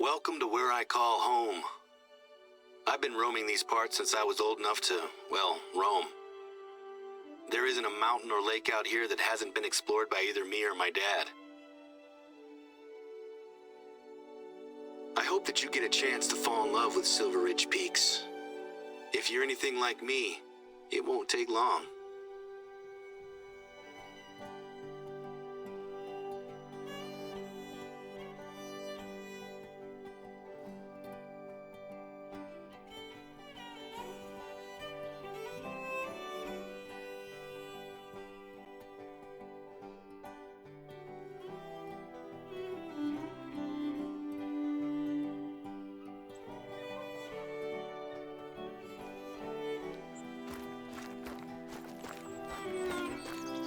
Welcome to where I call home. I've been roaming these parts since I was old enough to, well, roam. There isn't a mountain or lake out here that hasn't been explored by either me or my dad. I hope that you get a chance to fall in love with Silver Ridge Peaks. If you're anything like me, it won't take long.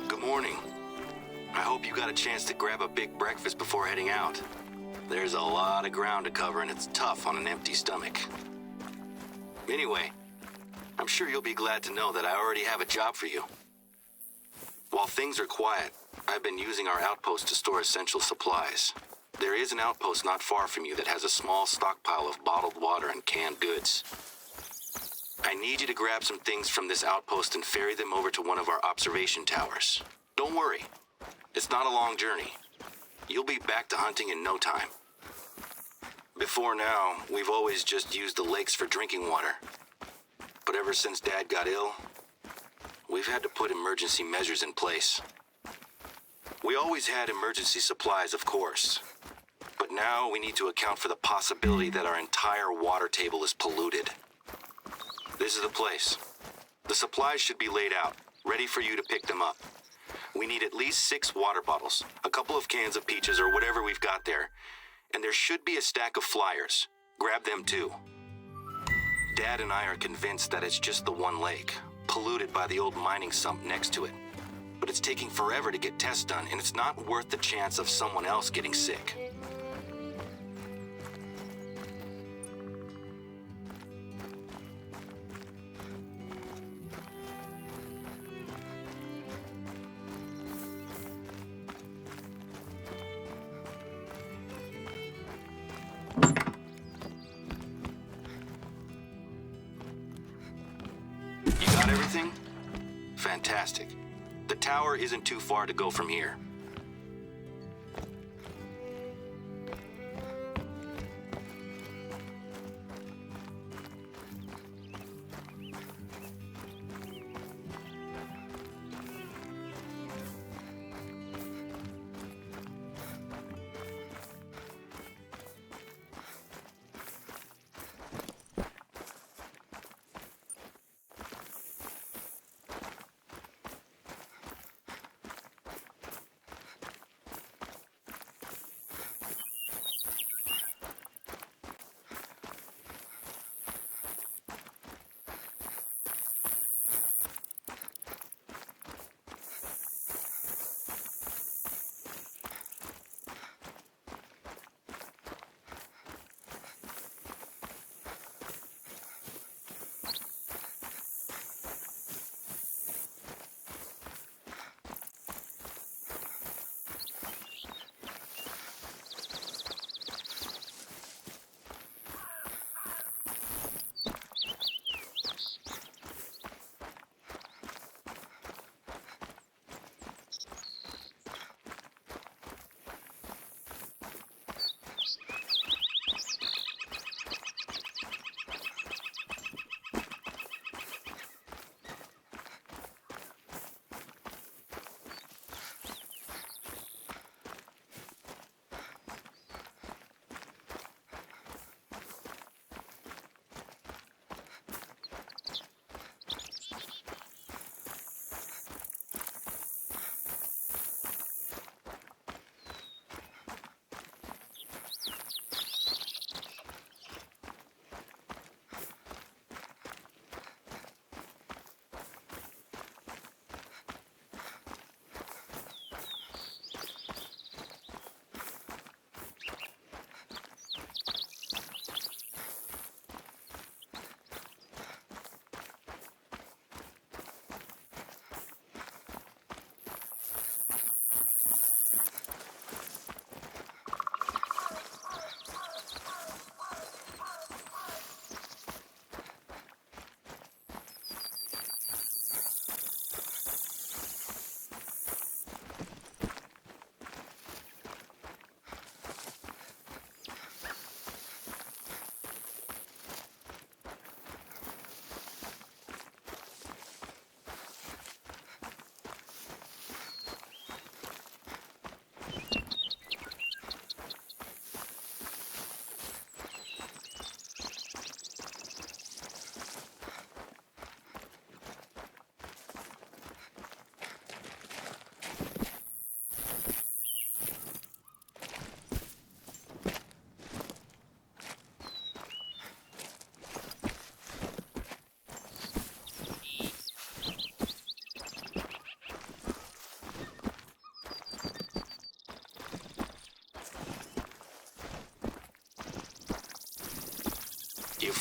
Good morning. I hope you got a chance to grab a big breakfast before heading out. There's a lot of ground to cover and it's tough on an empty stomach. Anyway, I'm sure you'll be glad to know that I already have a job for you. While things are quiet, I've been using our outpost to store essential supplies. There is an outpost not far from you that has a small stockpile of bottled water and canned goods. I need you to grab some things from this outpost and ferry them over to one of our observation towers. Don't worry, it's not a long journey. You'll be back to hunting in no time. Before now, we've always just used the lakes for drinking water. But ever since Dad got ill, we've had to put emergency measures in place. We always had emergency supplies, of course. But now we need to account for the possibility that our entire water table is polluted. This is the place. The supplies should be laid out, ready for you to pick them up. We need at least 6 water bottles, a couple of cans of peaches or whatever we've got there. And there should be a stack of flyers. Grab them too. Dad and I are convinced that it's just the one lake, polluted by the old mining sump next to it. But it's taking forever to get tests done, and it's not worth the chance of someone else getting sick. You got everything? Fantastic. The tower isn't too far to go from here.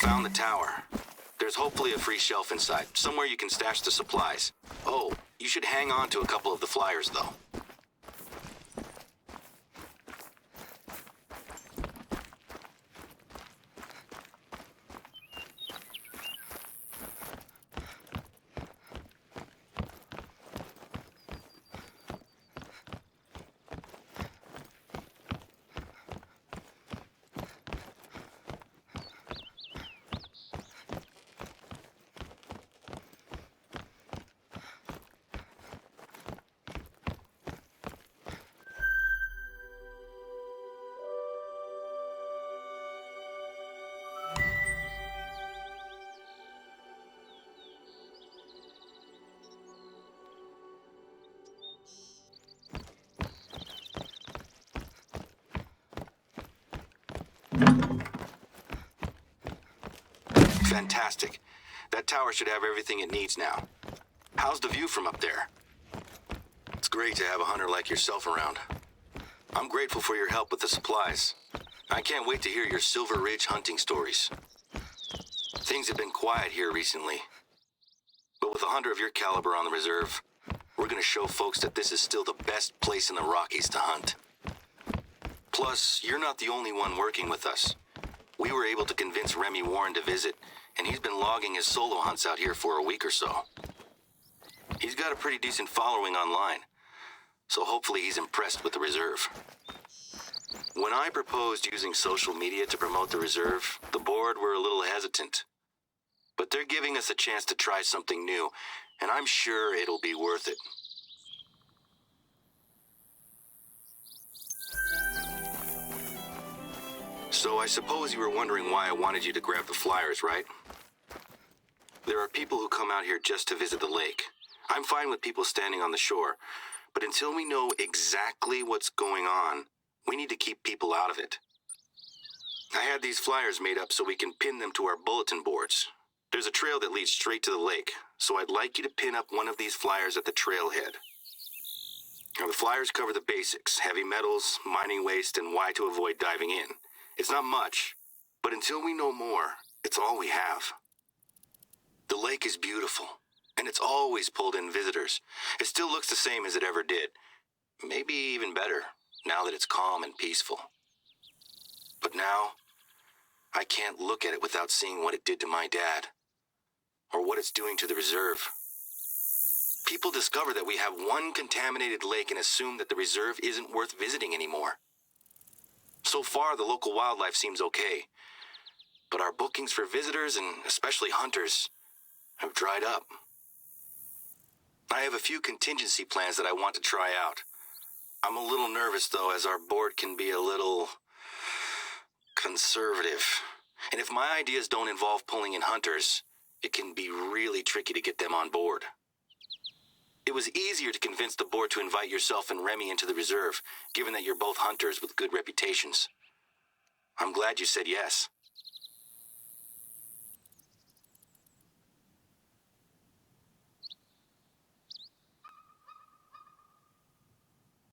found the tower. There's hopefully a free shelf inside, somewhere you can stash the supplies. Oh, you should hang on to a couple of the flyers, though. Fantastic. That tower should have everything it needs now. How's the view from up there? It's great to have a hunter like yourself around. I'm grateful for your help with the supplies. I can't wait to hear your Silver Ridge hunting stories. Things have been quiet here recently. But with a hunter of your caliber on the reserve, we're gonna show folks that this is still the best place in the Rockies to hunt. Plus, you're not the only one working with us. We were able to convince Remy Warren to visit, and he's been logging his solo hunts out here for a week or so. He's got a pretty decent following online, so hopefully he's impressed with the reserve. When I proposed using social media to promote the reserve, the board were a little hesitant. But they're giving us a chance to try something new, and I'm sure it'll be worth it. So I suppose you were wondering why I wanted you to grab the flyers, right? There are people who come out here just to visit the lake. I'm fine with people standing on the shore, but until we know exactly what's going on, we need to keep people out of it. I had these flyers made up so we can pin them to our bulletin boards. There's a trail that leads straight to the lake, so I'd like you to pin up one of these flyers at the trailhead. Now, the flyers cover the basics: heavy metals, mining waste, and why to avoid diving in. It's not much, but until we know more, it's all we have. The lake is beautiful, and it's always pulled in visitors. It still looks the same as it ever did. Maybe even better, now that it's calm and peaceful. But now, I can't look at it without seeing what it did to my dad, or what it's doing to the reserve. People discover that we have one contaminated lake and assume that the reserve isn't worth visiting anymore. So far, the local wildlife seems okay, but our bookings for visitors, and especially hunters, have dried up. I have a few contingency plans that I want to try out. I'm a little nervous, though, as our board can be a little conservative. And if my ideas don't involve pulling in hunters, it can be really tricky to get them on board. It was easier to convince the board to invite yourself and Remy into the reserve, given that you're both hunters with good reputations. I'm glad you said yes.